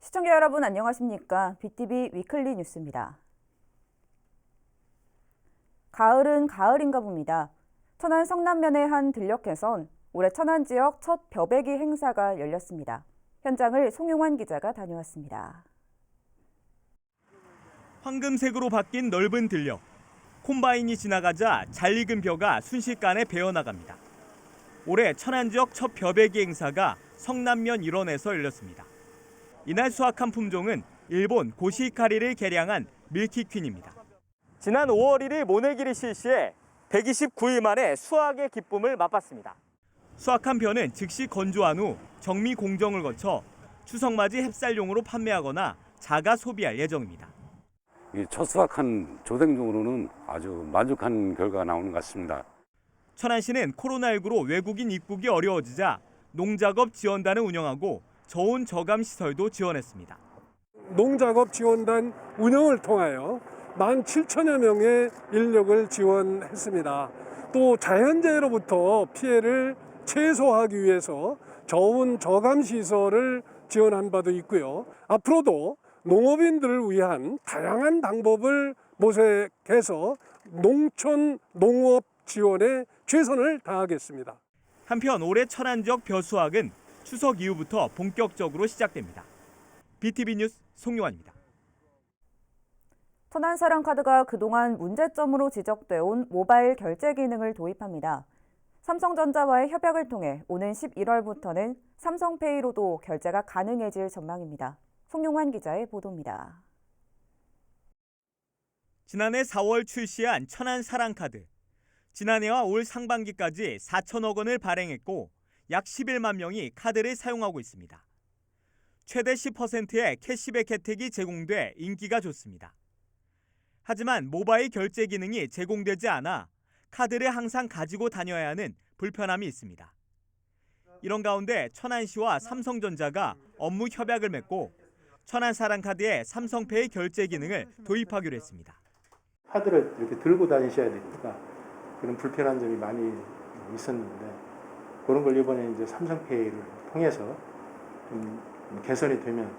시청자 여러분 안녕하십니까? BTV 위클리 뉴스입니다. 가을은 가을인가 봅니다. 천안 성남면의 한 들녘에선 올해 천안 지역 첫 벼베기 행사가 열렸습니다. 현장을 송용환 기자가 다녀왔습니다. 황금색으로 바뀐 넓은 들녘. 콤바인이 지나가자 잘 익은 벼가 순식간에 베어나갑니다. 올해 천안 지역 첫 벼베기 행사가 성남면 일원에서 열렸습니다. 이날 수확한 품종은 일본 고시히카리를 개량한 밀키퀸입니다. 지난 5월 1일 모내기를 실시해 129일 만에 수확의 기쁨을 맛봤습니다. 수확한 벼는 즉시 건조한 후 정미 공정을 거쳐 추석맞이 햅쌀용으로 판매하거나 자가 소비할 예정입니다. 첫 수확한 조생종으로는 아주 만족한 결과가 나오는 것 같습니다. 천안시는 코로나19로 외국인 입국이 어려워지자 농작업 지원단을 운영하고 저온 저감 시설도 지원했습니다. 농작업 지원단 운영을 통하여 17,000여 명의 인력을 지원했습니다. 또 자연재해로부터 피해를 최소화하기 위해서 저온 저감 시설을 지원한 바도 있고요. 앞으로도 농업인들을 위한 다양한 방법을 모색해서 농촌 농업 지원에 최선을 다하겠습니다. 한편 올해 천안 지역 벼 수확은 추석 이후부터 본격적으로 시작됩니다. BTV 뉴스 송용환입니다. 천안사랑카드가 그동안 문제점으로 지적돼 온 모바일 결제 기능을 도입합니다. 삼성전자와의 협약을 통해 오는 11월부터는 삼성페이로도 결제가 가능해질 전망입니다. 송용환 기자의 보도입니다. 지난해 4월 출시한 천안사랑카드. 지난해와 올 상반기까지 4천억 원을 발행했고 약 11만 명이 카드를 사용하고 있습니다. 최대 10%의 캐시백 혜택이 제공돼 인기가 좋습니다. 하지만 모바일 결제 기능이 제공되지 않아 카드를 항상 가지고 다녀야 하는 불편함이 있습니다. 이런 가운데 천안시와 삼성전자가 업무 협약을 맺고 천안사랑카드에 삼성페이 결제 기능을 도입하기로 했습니다. 카드를 이렇게 들고 다니셔야 되니까 그런 불편한 점이 많이 있었는데 그런 걸 이번에 이제 삼성페이를 통해서 좀 개선이 되면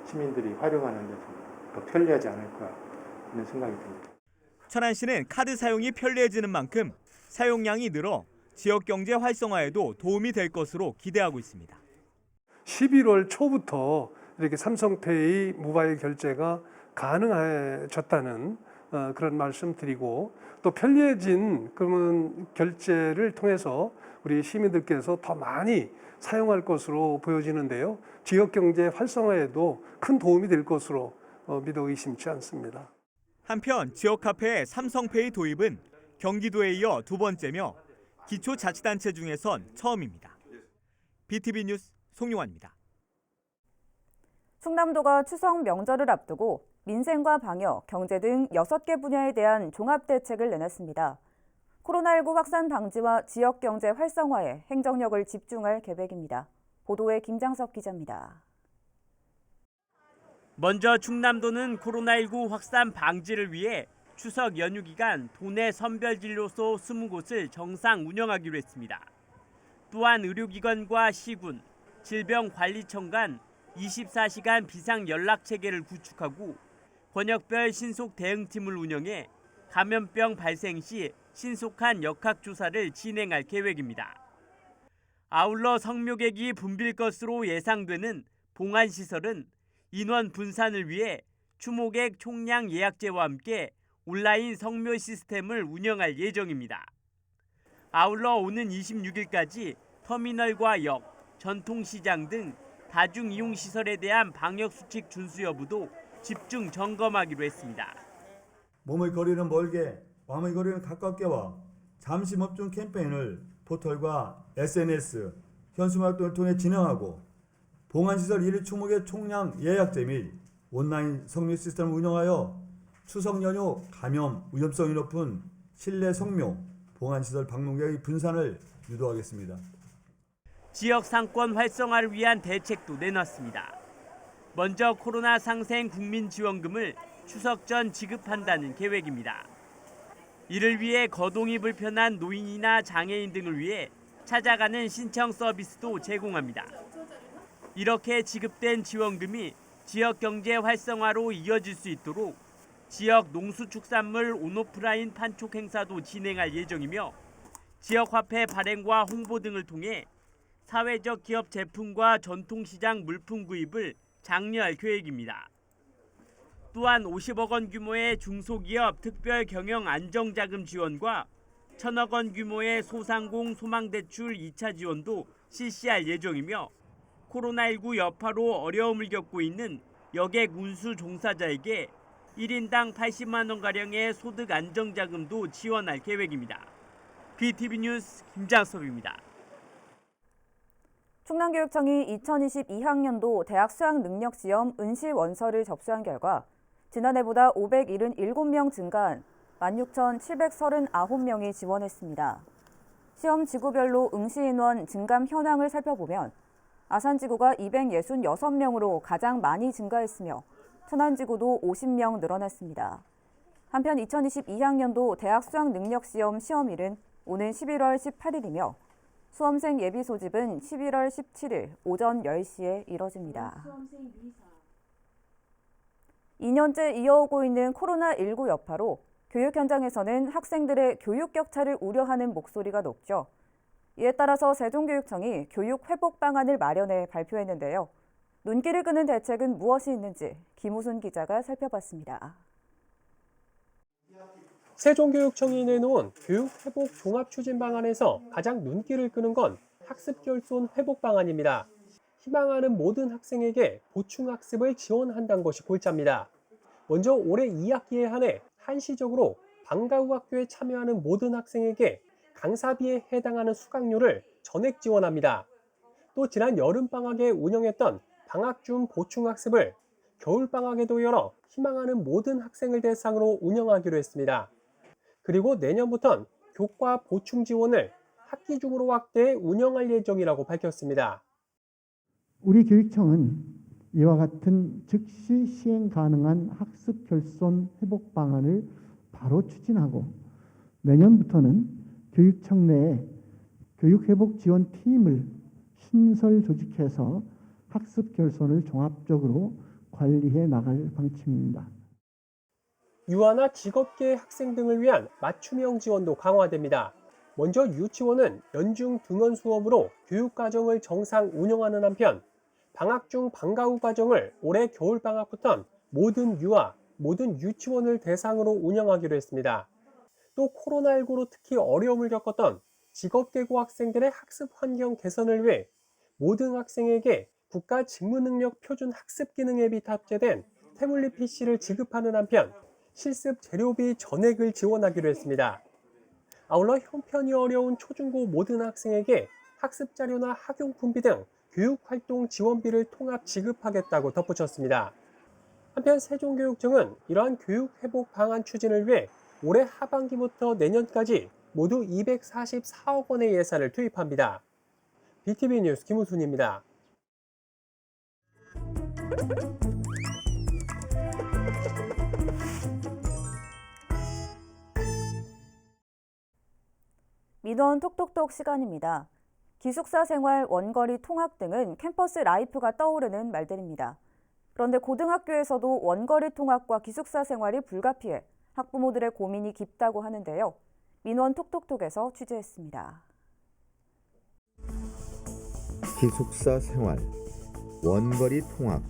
시민들이 활용하는 데 좀 더 편리하지 않을까 하는 생각이 듭니다. 천안시는 카드 사용이 편리해지는 만큼 사용량이 늘어 지역 경제 활성화에도 도움이 될 것으로 기대하고 있습니다. 11월 초부터 이렇게 삼성페이 모바일 결제가 가능해졌다는 그런 말씀 드리고 또 편리해진 그런 결제를 통해서 우리 시민들께서 더 많이 사용할 것으로 보여지는데요. 지역 경제 활성화에도 큰 도움이 될 것으로 믿어 의심치 않습니다. 한편 지역 카페의 삼성페이 도입은 경기도에 이어 두 번째며 기초자치단체 중에선 처음입니다. BTV 뉴스 송용환입니다. 충남도가 추석 명절을 앞두고 민생과 방역, 경제 등 6개 분야에 대한 종합대책을 내놨습니다. 코로나19 확산 방지와 지역 경제 활성화에 행정력을 집중할 계획입니다. 보도에 김장석 기자입니다. 먼저 충남도는 코로나19 확산 방지를 위해 추석 연휴 기간 도내 선별진료소 20곳을 정상 운영하기로 했습니다. 또한 의료기관과 시군, 질병관리청 간 24시간 비상연락체계를 구축하고 권역별 신속 대응팀을 운영해 감염병 발생 시 신속한 역학조사를 진행할 계획입니다. 아울러 성묘객이 붐빌 것으로 예상되는 봉안시설은 인원 분산을 위해 추모객 총량 예약제와 함께 온라인 성묘 시스템을 운영할 예정입니다. 아울러 오는 26일까지 터미널과 역, 전통시장 등 다중이용시설에 대한 방역수칙 준수 여부도 집중 점검하기로 했습니다. 몸의 거리는 멀게, 마음의 거리는 가깝게와 잠시 멈춤 캠페인을 포털과 SNS, 현수막등을 통해 진행하고 봉안시설 1일 추모객 총량 예약제 및 온라인 성묘 시스템을 운영하여 추석 연휴 감염 위험성이 높은 실내 성묘, 봉안시설 방문객의 분산을 유도하겠습니다. 지역 상권 활성화를 위한 대책도 내놨습니다. 먼저 코로나 상생 국민지원금을 추석 전 지급한다는 계획입니다. 이를 위해 거동이 불편한 노인이나 장애인 등을 위해 찾아가는 신청 서비스도 제공합니다. 이렇게 지급된 지원금이 지역 경제 활성화로 이어질 수 있도록 지역 농수축산물 온오프라인 판촉 행사도 진행할 예정이며 지역 화폐 발행과 홍보 등을 통해 사회적 기업 제품과 전통시장 물품 구입을 장려할 계획입니다. 또한 50억 원 규모의 중소기업 특별 경영 안정자금 지원과 1,000억 원 규모의 소상공 소망대출 2차 지원도 실시할 예정이며 코로나19 여파로 어려움을 겪고 있는 여객 운수 종사자에게 1인당 80만 원가량의 소득 안정자금도 지원할 계획입니다. BTV 뉴스 김장섭입니다. 충남교육청이 2022학년도 대학 수학능력시험 응시 원서를 접수한 결과 지난해보다 577명 증가한 16,739명이 지원했습니다. 시험 지구별로 응시 인원 증감 현황을 살펴보면 아산지구가 266명으로 가장 많이 증가했으며 천안지구도 50명 늘어났습니다. 한편 2022학년도 대학 수학능력시험 시험일은 오는 11월 18일이며 수험생 예비 소집은 11월 17일 오전 10시에 이뤄집니다. 2년째 이어오고 있는 코로나19 여파로 교육 현장에서는 학생들의 교육 격차를 우려하는 목소리가 높죠. 이에 따라서 세종교육청이 교육 회복 방안을 마련해 발표했는데요. 눈길을 끄는 대책은 무엇이 있는지 김우순 기자가 살펴봤습니다. 세종교육청이 내놓은 교육회복 종합추진 방안에서 가장 눈길을 끄는 건 학습결손 회복 방안입니다. 희망하는 모든 학생에게 보충학습을 지원한다는 것이 골자입니다. 먼저 올해 2학기에 한해 한시적으로 방과 후 학교에 참여하는 모든 학생에게 강사비에 해당하는 수강료를 전액 지원합니다. 또 지난 여름방학에 운영했던 방학 중 보충학습을 겨울방학에도 열어 희망하는 모든 학생을 대상으로 운영하기로 했습니다. 그리고 내년부터는 교과 보충 지원을 학기 중으로 확대해 운영할 예정이라고 밝혔습니다. 우리 교육청은 이와 같은 즉시 시행 가능한 학습 결손 회복 방안을 바로 추진하고 내년부터는 교육청 내에 교육회복 지원 팀을 신설 조직해서 학습 결손을 종합적으로 관리해 나갈 방침입니다. 유아나 직업계 학생 등을 위한 맞춤형 지원도 강화됩니다. 먼저 유치원은 연중 등원 수업으로 교육과정을 정상 운영하는 한편 방학 중 방과 후 과정을 올해 겨울방학부터는 모든 유아, 모든 유치원을 대상으로 운영하기로 했습니다. 또 코로나19로 특히 어려움을 겪었던 직업계고 학생들의 학습 환경 개선을 위해 모든 학생에게 국가 직무능력 표준 학습 기능 앱이 탑재된 태블릿 PC를 지급하는 한편 실습 재료비 전액을 지원하기로 했습니다. 아울러 형편이 어려운 초중고 모든 학생에게 학습 자료나 학용품비 등 교육활동 지원비를 통합 지급하겠다고 덧붙였습니다. 한편 세종교육청은 이러한 교육회복 방안 추진을 위해 올해 하반기부터 내년까지 모두 244억 원의 예산을 투입합니다. BTV 뉴스 김우순입니다. 민원 톡톡톡 시간입니다. 기숙사 생활, 원거리 통학 등은 캠퍼스 라이프가 떠오르는 말들입니다. 그런데 고등학교에서도 원거리 통학과 기숙사 생활이 불가피해 학부모들의 고민이 깊다고 하는데요. 민원 톡톡톡에서 취재했습니다. 기숙사 생활, 원거리 통학.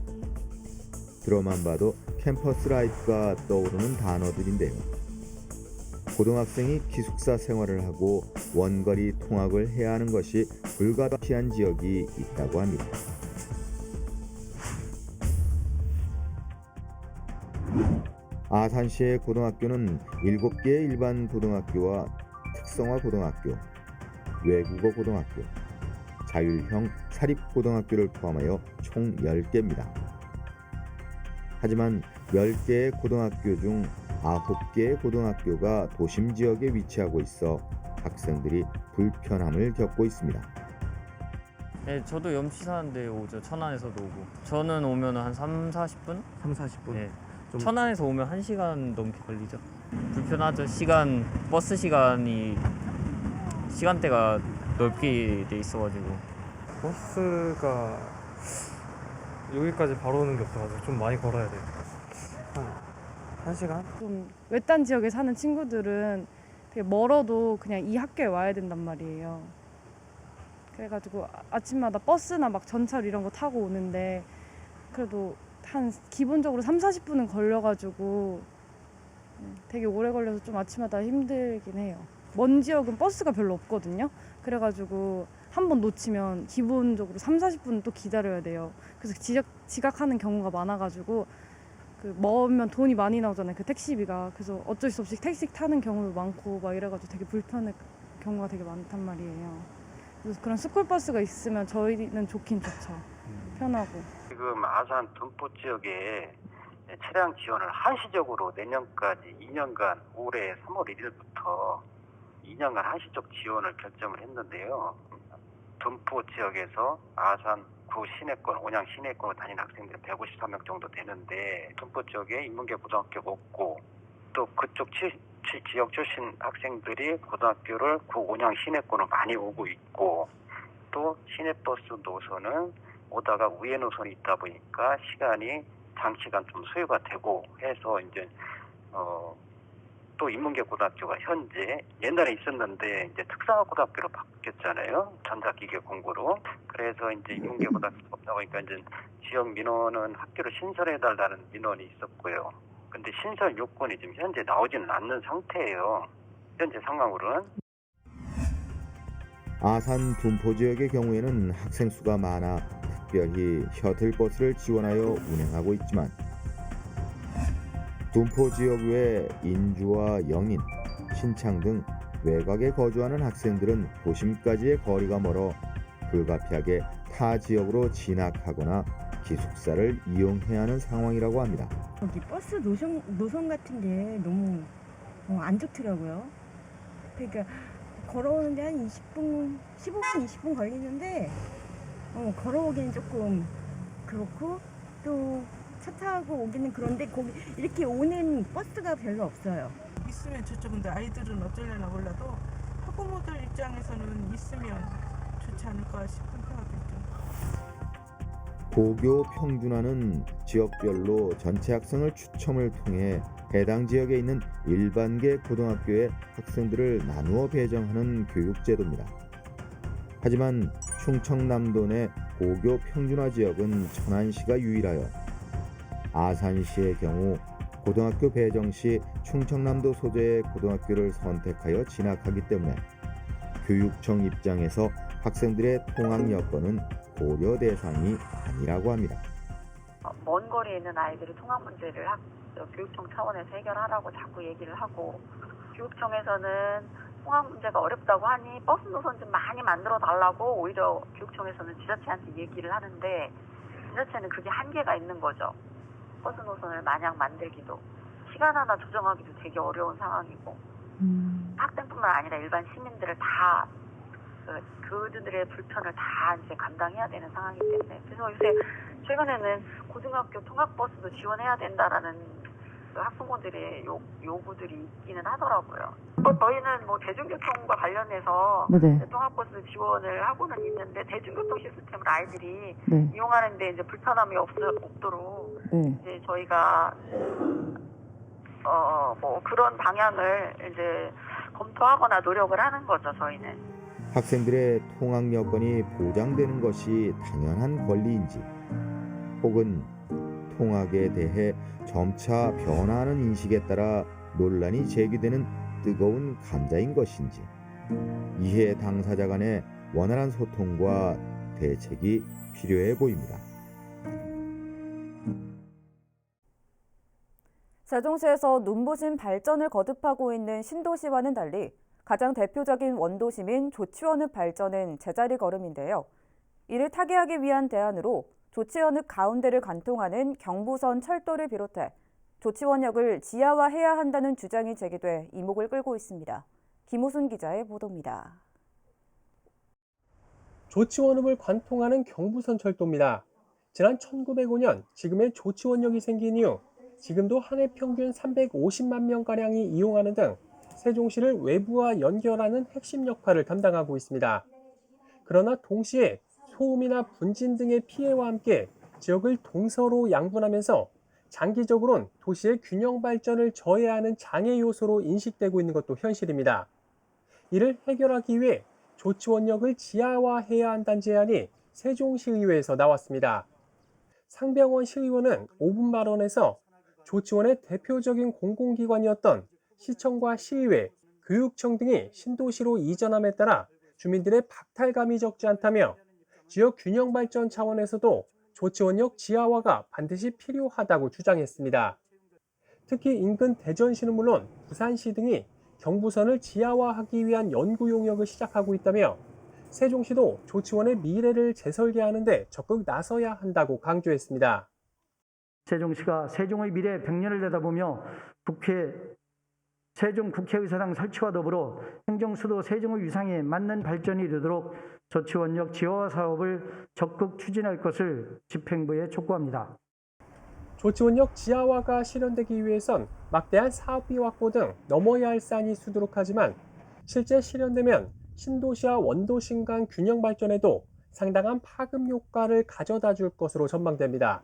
들어만 봐도 캠퍼스 라이프가 떠오르는 단어들인데요. 고등학생이 기숙사 생활을 하고 원거리 통학을 해야 하는 것이 불가피한 지역이 있다고 합니다. 아산시의 고등학교는 7개의 일반 고등학교와 특성화 고등학교, 외국어 고등학교, 자율형 사립고등학교를 포함하여 총 10개입니다. 하지만 10개의 고등학교 중 9개의 고등학교가 도심 지역에 위치하고 있어 학생들이 불편함을 겪고 있습니다. 네, 저도 염치 사는데 오죠. 천안에서도 오고. 저는 오면 한 3-40분? 3-40분? 네. 천안에서 오면 1시간 넘게 걸리죠. 불편하죠. 버스 시간대가 넓게 돼 있어가지고. 버스가 여기까지 바로 오는 게 없어가지고 좀 많이 걸어야 돼요. 한 1시간? 좀 외딴 지역에 사는 친구들은 되게 멀어도 그냥 이 학교에 와야 된단 말이에요. 그래가지고 아침마다 버스나 막 전철 이런 거 타고 오는데 그래도 한 기본적으로 30-40분은 걸려가지고 되게 오래 걸려서 좀 아침마다 힘들긴 해요. 먼 지역은 버스가 별로 없거든요. 그래가지고 한 번 놓치면 기본적으로 30-40분 또 기다려야 돼요. 그래서 지각하는 경우가 많아가지고 그 멀면 돈이 많이 나오잖아요. 그 택시비가. 그래서 어쩔 수 없이 택시 타는 경우도 많고 막 이래가지고 되게 불편한 경우가 되게 많단 말이에요. 그래서 그런 스쿨버스가 있으면 저희는 좋긴 좋죠. 편하고. 지금 아산 둔포 지역에 차량 지원을 한시적으로 내년까지 2년간 올해 3월 1일부터 2년간 한시적 지원을 결정을 했는데요. 둔포 지역에서 아산 구 시내권, 온양 시내권으로 다니는 학생들이 153명 정도 되는데 둔포 지역에 인문계 고등학교가 없고 또 그쪽 지역 출신 학생들이 고등학교를 구 온양 시내권으로 많이 오고 있고 또 시내버스 노선은 오다가 우회 노선이 있다 보니까 장시간 좀 소요가 되고 해서 이제 또 인문계 고등학교가 현재 옛날에 있었는데 이제 특성화 고등학교로 바뀌었잖아요. 전자기계 공부로. 그래서 이제 인문계 고등학교가 없다 보니까 이제 지역 민원은 학교를 신설해달라는 민원이 있었고요. 근데 신설 요건이 지금 현재 나오지는 않는 상태예요. 현재 상황으로는. 아산 둔포 지역의 경우에는 학생 수가 많아 특별히 셔틀버스를 지원하여 운행하고 있지만 둔포 지역 외 인주와 영인, 신창 등 외곽에 거주하는 학생들은 도심까지의 거리가 멀어 불가피하게 타 지역으로 진학하거나 기숙사를 이용해야 하는 상황이라고 합니다. 여기 버스 노선 같은 게 너무 안 좋더라고요. 그러니까 걸어오는데 한 20분, 15분, 20분 걸리는데 걸어오기는 조금 그렇고 또 차 타고 오기는 그런데 거기 이렇게 오는 버스가 별로 없어요. 있으면 좋죠. 근데 아이들은 어쩌려나 몰라도 학부모들 입장에서는 있으면 좋지 않을까 싶은 생각이 들죠. 고교 평준화는 지역별로 전체 학생을 추첨을 통해 해당 지역에 있는 일반계 고등학교의 학생들을 나누어 배정하는 교육제도입니다. 하지만 충청남도 내 고교 평준화 지역은 천안시가 유일하여 아산시의 경우 고등학교 배정 시 충청남도 소재의 고등학교를 선택하여 진학하기 때문에 교육청 입장에서 학생들의 통학 여건은 고려 대상이 아니라고 합니다. 먼 거리에 있는 아이들이 통학 문제를 교육청 차원에서 해결하라고 자꾸 얘기를 하고 교육청에서는 통학 문제가 어렵다고 하니 버스 노선 좀 많이 만들어 달라고 오히려 교육청에서는 지자체한테 얘기를 하는데 지자체는 그게 한계가 있는 거죠. 버스 노선을 마냥 만들기도 시간 하나 조정하기도 되게 어려운 상황이고 학생뿐만 아니라 일반 시민들을 다 그들의 불편을 다 이제 감당해야 되는 상황이기 때문에 그래서 요새 최근에는 고등학교 통학버스도 지원해야 된다라는 학부모들의 요구들이 있기는 하더라고요. 저희는 뭐 대중교통과 관련해서 통학버스 지원을 하고는 있는데 대중교통 시스템을 아이들이 이용하는데 이제 불편함이 없도록 이제 저희가 뭐 그런 방향을 이제 검토하거나 노력을 하는 거죠. 저희는. 학생들의 통학 여건이 보장되는 것이 당연한 권리인지 혹은 통학에 대해 점차 변화하는 인식에 따라 논란이 제기되는 뜨거운 감자인 것인지 이해 당사자 간의 원활한 소통과 대책이 필요해 보입니다. 세종시에서 눈부신 발전을 거듭하고 있는 신도시와는 달리 가장 대표적인 원도심인 조치원읍 발전은 제자리 걸음인데요. 이를 타개하기 위한 대안으로 조치원읍 가운데를 관통하는 경부선 철도를 비롯해 조치원역을 지하화해야 한다는 주장이 제기돼 이목을 끌고 있습니다. 김호순 기자의 보도입니다. 조치원읍을 관통하는 경부선 철도입니다. 지난 1905년 지금의 조치원역이 생긴 이후 지금도 한 해 평균 350만 명가량이 이용하는 등 세종시를 외부와 연결하는 핵심 역할을 담당하고 있습니다. 그러나 동시에 소음이나 분진 등의 피해와 함께 지역을 동서로 양분하면서 장기적으론 도시의 균형 발전을 저해하는 장애 요소로 인식되고 있는 것도 현실입니다. 이를 해결하기 위해 조치원역을 지하화해야 한다는 제안이 세종시의회에서 나왔습니다. 상병원 시의원은 5분 발언에서 조치원의 대표적인 공공기관이었던 시청과 시의회, 교육청 등이 신도시로 이전함에 따라 주민들의 박탈감이 적지 않다며 지역 균형 발전 차원에서도 조치원역 지하화가 반드시 필요하다고 주장했습니다. 특히 인근 대전시는 물론 부산시 등이 경부선을 지하화하기 위한 연구 용역을 시작하고 있다며 세종시도 조치원의 미래를 재설계하는 데 적극 나서야 한다고 강조했습니다. 세종시가 세종의 미래 100년을 내다보며 세종 국회의사당 설치와 더불어 행정수도 세종의 위상에 맞는 발전이 되도록 조치원역 지하화 사업을 적극 추진할 것을 집행부에 촉구합니다. 조치원역 지하화가 실현되기 위해선 막대한 사업비 확보 등 넘어야 할 산이 수두룩하지만 실제 실현되면 신도시와 원도심 간 균형 발전에도 상당한 파급 효과를 가져다 줄 것으로 전망됩니다.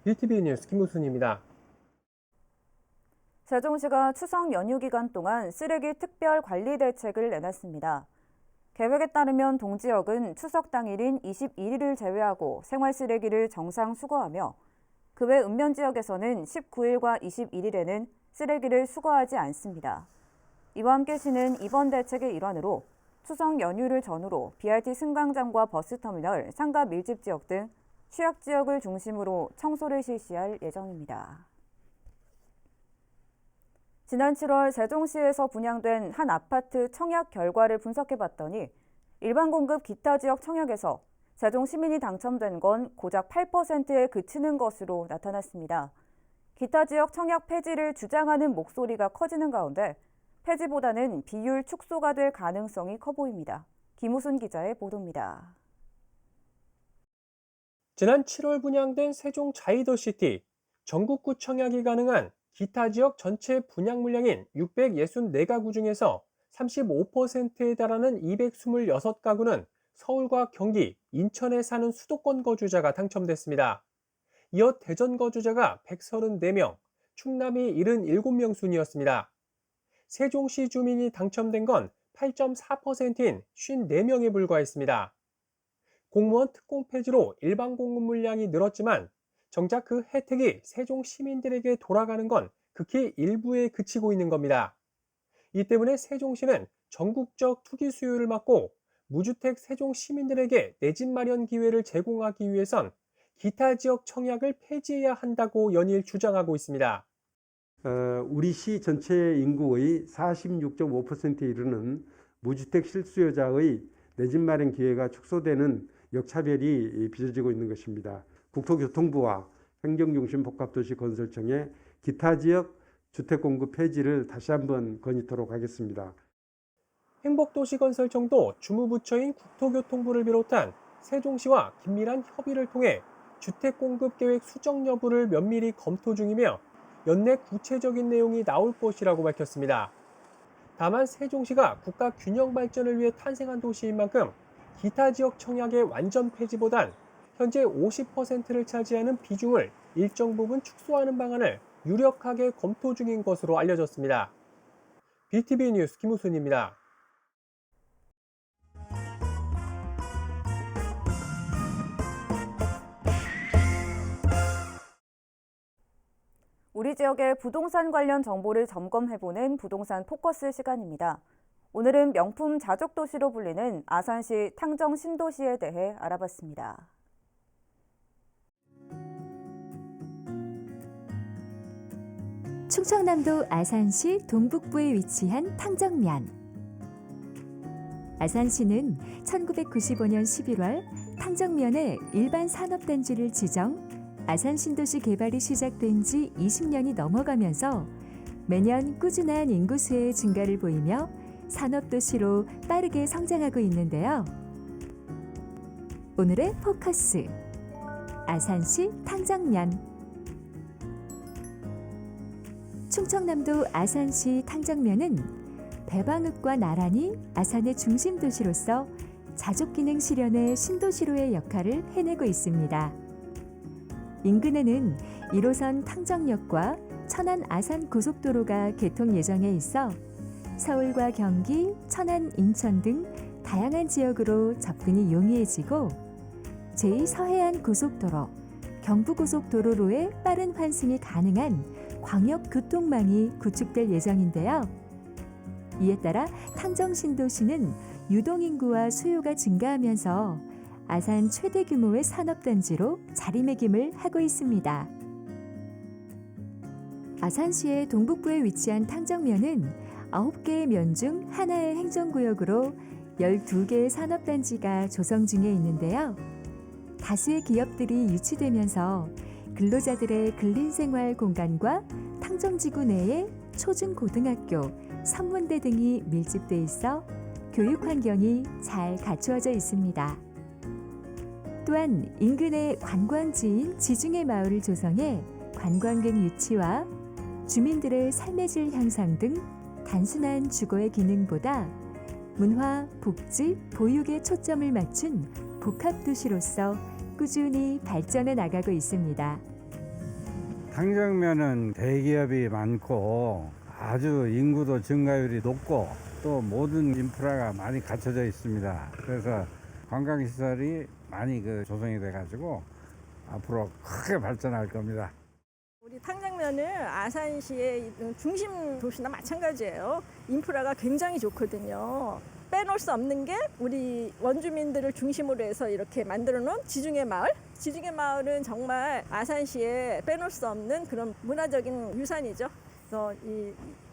BTV 뉴스 김우순입니다. 세종시가 추석 연휴 기간 동안 쓰레기 특별 관리 대책을 내놨습니다. 계획에 따르면 동지역은 추석 당일인 21일을 제외하고 생활 쓰레기를 정상 수거하며 그 외 읍면 지역에서는 19일과 21일에는 쓰레기를 수거하지 않습니다. 이와 함께 시는 이번 대책의 일환으로 추석 연휴를 전후로 BRT 승강장과 버스터미널, 상가 밀집 지역 등 취약 지역을 중심으로 청소를 실시할 예정입니다. 지난 7월 세종시에서 분양된 한 아파트 청약 결과를 분석해봤더니 일반 공급 기타 지역 청약에서 세종 시민이 당첨된 건 고작 8%에 그치는 것으로 나타났습니다. 기타 지역 청약 폐지를 주장하는 목소리가 커지는 가운데 폐지보다는 비율 축소가 될 가능성이 커 보입니다. 김우순 기자의 보도입니다. 지난 7월 분양된 세종 자이더시티, 전국구 청약이 가능한 기타 지역 전체 분양 물량인 664가구 중에서 35%에 달하는 226가구는 서울과 경기, 인천에 사는 수도권 거주자가 당첨됐습니다. 이어 대전 거주자가 134명, 충남이 77명 순이었습니다. 세종시 주민이 당첨된 건 8.4%인 54명에 불과했습니다. 공무원 특공 폐지로 일반 공급 물량이 늘었지만 정작 그 혜택이 세종 시민들에게 돌아가는 건 극히 일부에 그치고 있는 겁니다. 이 때문에 세종시는 전국적 투기 수요를 막고 무주택 세종 시민들에게 내 집 마련 기회를 제공하기 위해선 기타 지역 청약을 폐지해야 한다고 연일 주장하고 있습니다. 우리 시 전체 인구의 46.5%에 이르는 무주택 실수요자의 내 집 마련 기회가 축소되는 역차별이 빚어지고 있는 것입니다. 국토교통부와 행정중심복합도시건설청의 기타 지역 주택 공급 폐지를 다시 한번 건의토록 하겠습니다. 행복도시건설청도 주무부처인 국토교통부를 비롯한 세종시와 긴밀한 협의를 통해 주택공급계획 수정 여부를 면밀히 검토 중이며 연내 구체적인 내용이 나올 것이라고 밝혔습니다. 다만 세종시가 국가 균형 발전을 위해 탄생한 도시인 만큼 기타 지역 청약의 완전 폐지보단 현재 50%를 차지하는 비중을 일정 부분 축소하는 방안을 유력하게 검토 중인 것으로 알려졌습니다. BTV 뉴스 김우순입니다. 우리 지역의 부동산 관련 정보를 점검해보는 부동산 포커스 시간입니다. 오늘은 명품 자족도시로 불리는 아산시 탕정 신도시에 대해 알아봤습니다. 충청남도 아산시 동북부에 위치한 탕정면. 아산시는 1995년 11월 탕정면에 일반 산업단지를 지정, 아산신도시 개발이 시작된 지 20년이 넘어가면서 매년 꾸준한 인구수의 증가를 보이며 산업도시로 빠르게 성장하고 있는데요. 오늘의 포커스, 아산시 탕정면. 충청남도 아산시 탕정면은 배방읍과 나란히 아산의 중심 도시로서 자족기능 실현의 신도시로의 역할을 해내고 있습니다. 인근에는 1호선 탕정역과 천안 아산 고속도로가 개통 예정에 있어 서울과 경기, 천안, 인천 등 다양한 지역으로 접근이 용이해지고 제2서해안 고속도로, 경부고속도로로의 빠른 환승이 가능한 광역교통망이 구축될 예정인데요. 이에 따라 탕정 신도시는 유동인구와 수요가 증가하면서 아산 최대 규모의 산업단지로 자리매김을 하고 있습니다. 아산시의 동북부에 위치한 탕정면은 9개의 면 중 하나의 행정구역으로 12개의 산업단지가 조성 중에 있는데요. 다수의 기업들이 유치되면서 근로자들의 근린생활 공간과 탕정지구 내에 초중고등학교, 선문대 등이 밀집돼 있어 교육 환경이 잘 갖추어져 있습니다. 또한 인근의 관광지인 지중해 마을을 조성해 관광객 유치와 주민들의 삶의 질 향상 등 단순한 주거의 기능보다 문화, 복지, 보육에 초점을 맞춘 복합도시로서 꾸준히 발전해 나가고 있습니다. 탕정면은 대기업이 많고 아주 인구도 증가율이 높고 또 모든 인프라가 많이 갖춰져 있습니다. 그래서 관광시설이 많이 조성이 돼가지고 앞으로 크게 발전할 겁니다. 우리 탕정면은 아산시의 중심 도시나 마찬가지예요. 인프라가 굉장히 좋거든요. 빼놓을 수 없는 게 우리 원주민들을 중심으로 해서 이렇게 만들어 놓은 지중해 마을. 지중해 마을은 정말 아산시에 빼놓을 수 없는 그런 문화적인 유산이죠. 그래서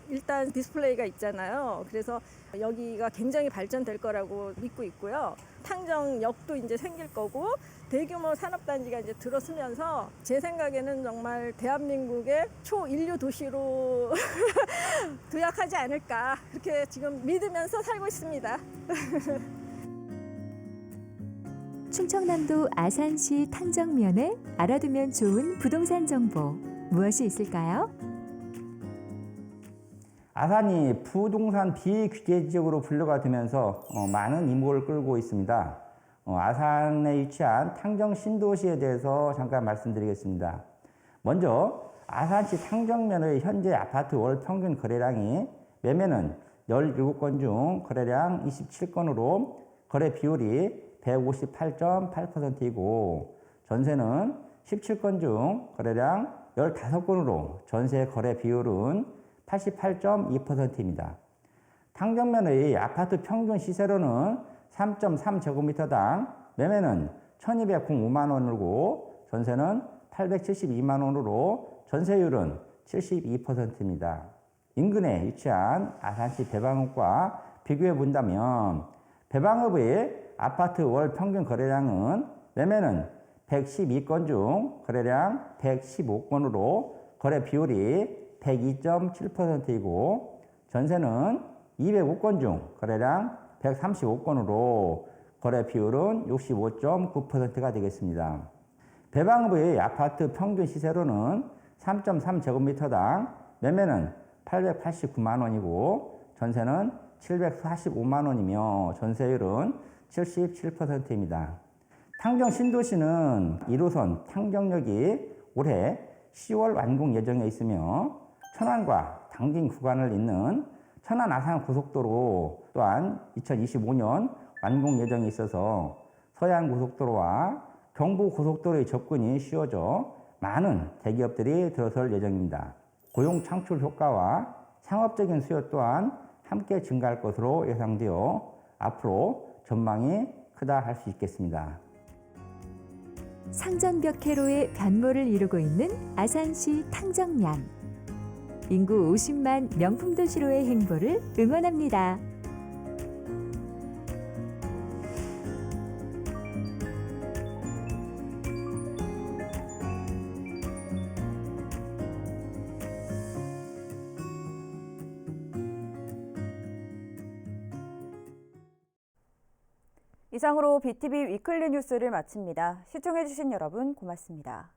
일단 디스플레이가 있잖아요. 그래서 여기가 굉장히 발전될 거라고 믿고 있고요. 탕정역도 이제 생길 거고 대규모 산업단지가 이제 들어서면서 제 생각에는 정말 대한민국의 초인류 도시로 도약하지 않을까 그렇게 지금 믿으면서 살고 있습니다. 충청남도 아산시 탕정면에 알아두면 좋은 부동산 정보 무엇이 있을까요? 아산이 부동산 비규제 지역으로 분류가 되면서 많은 이목을 끌고 있습니다. 아산에 위치한 탕정 신도시에 대해서 잠깐 말씀드리겠습니다. 먼저 아산시 탕정면의 현재 아파트 월 평균 거래량이 매매는 17건 중 거래량 27건으로 거래 비율이 158.8%이고 전세는 17건 중 거래량 15건으로 전세 거래 비율은 88.2%입니다. 탕정면의 아파트 평균 시세로는 3.3제곱미터당 매매는 1,205만 원이고 전세는 872만 원으로 전세율은 72%입니다. 인근에 위치한 아산시 배방읍과 비교해 본다면 배방읍의 아파트 월 평균 거래량은 매매는 112건 중 거래량 115건으로 거래 비율이 102.7%이고 전세는 205건 중 거래량 135건으로 거래 비율은 65.9%가 되겠습니다. 배방읍의 아파트 평균 시세로는 3.3제곱미터당 매매는 889만 원이고 전세는 745만 원이며 전세율은 77%입니다. 탕정 신도시는 1호선 탕정역이 올해 10월 완공 예정에 있으며 천안과 당진 구간을 잇는 천안 아산 고속도로 또한 2025년 완공 예정에 있어서 서해안 고속도로와 경부 고속도로의 접근이 쉬워져 많은 대기업들이 들어설 예정입니다. 고용 창출 효과와 상업적인 수요 또한 함께 증가할 것으로 예상되어 앞으로 전망이 크다 할 수 있겠습니다. 상전벽해로의 변모를 이루고 있는 아산시 탕정면. 인구 50만 명품 도시로의 행보를 응원합니다. 이상으로 BTV 위클리 뉴스를 마칩니다. 시청해주신 여러분 고맙습니다.